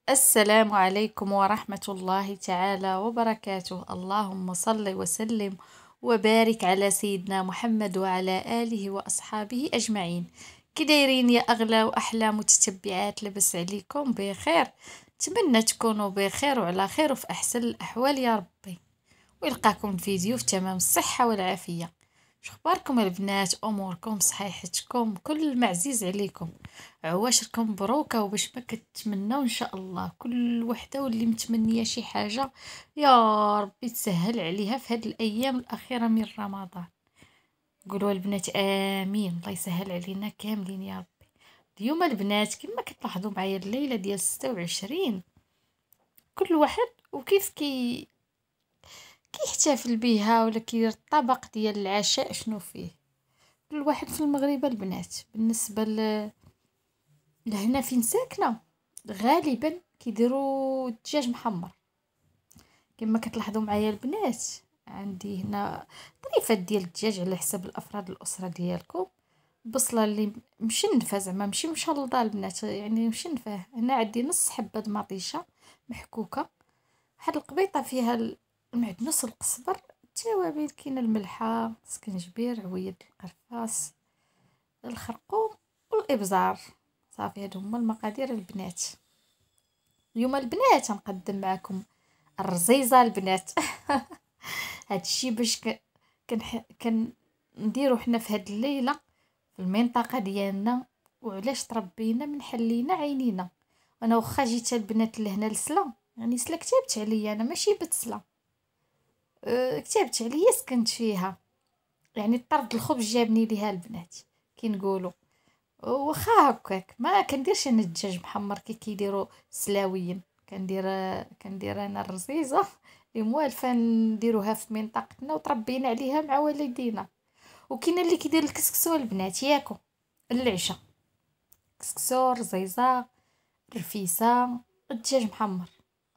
السلام عليكم ورحمة الله تعالى وبركاته. اللهم صل وسلم وبارك على سيدنا محمد وعلى آله وأصحابه أجمعين. كي دايرين يا أغلى وأحلى متتبعات؟ لبس عليكم بخير، نتمنى تكونوا بخير وعلى خير وفي أحسن الأحوال يا ربي، ويلقاكم الفيديو في تمام الصحة والعافية. شخباركم البنات؟ اموركم صحيحتكم كل معزيز عليكم، عواشركم مبروكه وباش ما كتمناو ان شاء الله كل وحده واللي متمنيه شي حاجه يا ربي تسهل عليها في هذه الايام الاخيره من رمضان. قولوا البنات امين، الله يسهل علينا كاملين يا ربي. اليوم البنات كما كتلاحظوا معايا الليله ديال 26 كل واحد وكيف كيحتفل بيها ولا كيدير الطبق ديال العشاء شنو فيه. كل واحد في المغرب البنات بالنسبه لهنا فين ساكنه غالبا كيديروا الدجاج محمر. كما كتلاحظوا معايا البنات عندي هنا طريفات ديال الدجاج على حساب الافراد الاسره ديالكم. بصله اللي مشنفه زعما ماشي مشلضه البنات، يعني مشنفه. هنا عندي نص حبه مطيشه محكوكه، واحد القبيطه فيها المعدنوس والقزبر، التوابل كاين الملحه، سكنجبير، عويد القرفاص، الخرقوم والابزار. صافي هادو هما المقادير البنات. اليوم البنات غنقدم معكم الرزيزه البنات. هادشي باش كنديرو حنا في هاد الليله في المنطقه ديالنا، وعلاش تربينا من حلينا عينينا. وانا واخا جيت البنات لهنا لسلا، يعني سلا كتبت عليا انا ماشي بتسلا، كتبت عليا سكنت فيها، يعني طرد الخبز جابني ليها البنات كي نقولوا. واخا هكاك ما كنديرش انا الدجاج محمر كي كيديروا السلاويين، كندير انا الرزيزه اللي موالفه نديروها في منطقتنا وتربينا عليها مع والدينا. وكاين اللي كيدير الكسكسو البنات ياكو العشاء، كسكسو، رزيزه، رفيسه، الدجاج محمر.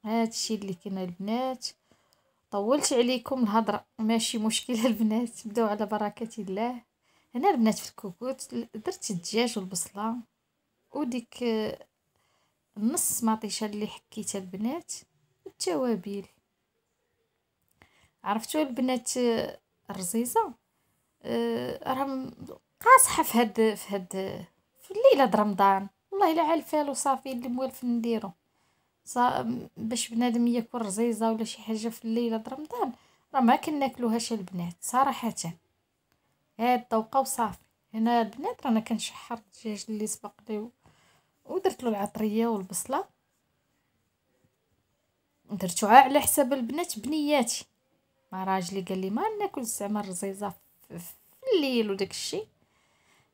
هادشي اللي كاين البنات. طولت عليكم الهضره ماشي مشكله البنات، نبداو على بركه الله. هنا البنات في الكوكوت درت الدجاج والبصله وديك نص مطيشه اللي حكيتها البنات، التوابل. عرفتوا البنات الرزيزه راه قاصحه في الليله د رمضان، والله الا عالفالو صافي اللي موالف نديرو باش بنادم ياكل رزيزه ولا شي حاجه في الليله د رمضان، راه ما كناكلوهاش البنات صراحه. هاد الذوقه وصافي. هنا البنات رانا كنشحر الدجاج اللي سبق لي ودرت له العطريه والبصله، درتوها على حساب البنات بنياتي. مع راجلي قال لي ما ناكل زعما الرزيزه في الليل وداك الشيء.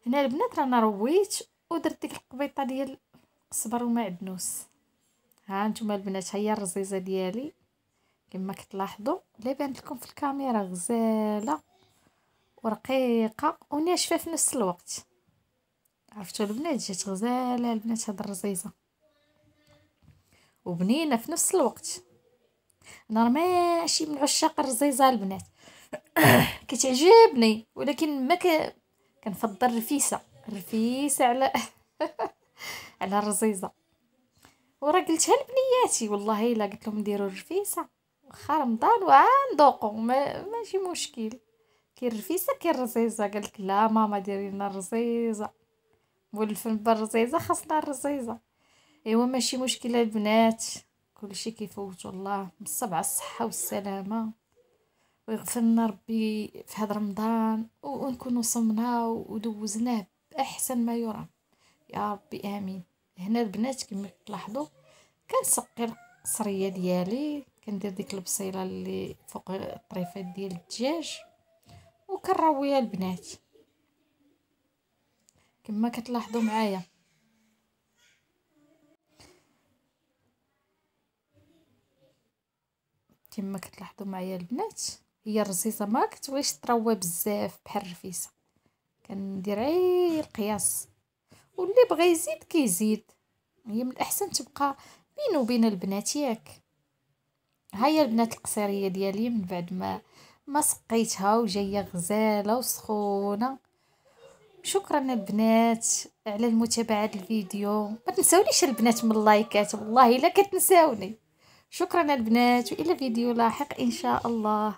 هنا البنات رانا رويت ودرت ديك القبيطه ديال الصبر ومعدنوس. ها نتوما البنات هي الرزيزه ديالي كما كتلاحظوا، لا بانت لكم في الكاميرا غزاله ورقيقه وناشفه في نفس الوقت. عرفتوا البنات جات غزاله البنات هاد الرزيزه وبنينه في نفس الوقت. انا ماشي من عشاق الرزيزه البنات، كتعجبني ولكن ما كنفضل الرفيسه على على الرزيزه. ورا قلتها لبنياتي والله الا قلت لهم نديروا الرفيسه واخا رمضان وعندوقو ماشي مشكل، كاين الرفيسه كاين الرزيزه. قالت لا ماما ديري لنا الرزيزه، ولفن بالرزيزه خاصنا الرزيزه. ايوا ماشي مشكله البنات، كلشي كيفوت الله بالصبع الصحه والسلامه، ويغفر لنا ربي في هذا رمضان ونكونوا صمنا ودوزناه باحسن ما يرام يا ربي امين. هنا البنات كما تلاحظوا كنسقي القصريه ديالي، كندير ديك البصيله اللي فوق الطريفات ديال الدجاج وكنرويها البنات كما كتلاحظوا معايا. كما كتلاحظوا معايا البنات هي الرزيزه ما كتبغيش تروى بزاف بحال الرفيسه، كندير غير القياس واللي بغى يزيد كيزيد. هي من الاحسن تبقى بيني وبين البنات ياك. هيا البنات القصيريه ديالي من بعد ما سقيتها وجايه غزاله وسخونه. شكرا البنات على المتابعه الفيديو، ما تنساونيش البنات من اللايكات، والله الا كتنساوني. شكرا البنات، والى فيديو لاحق ان شاء الله.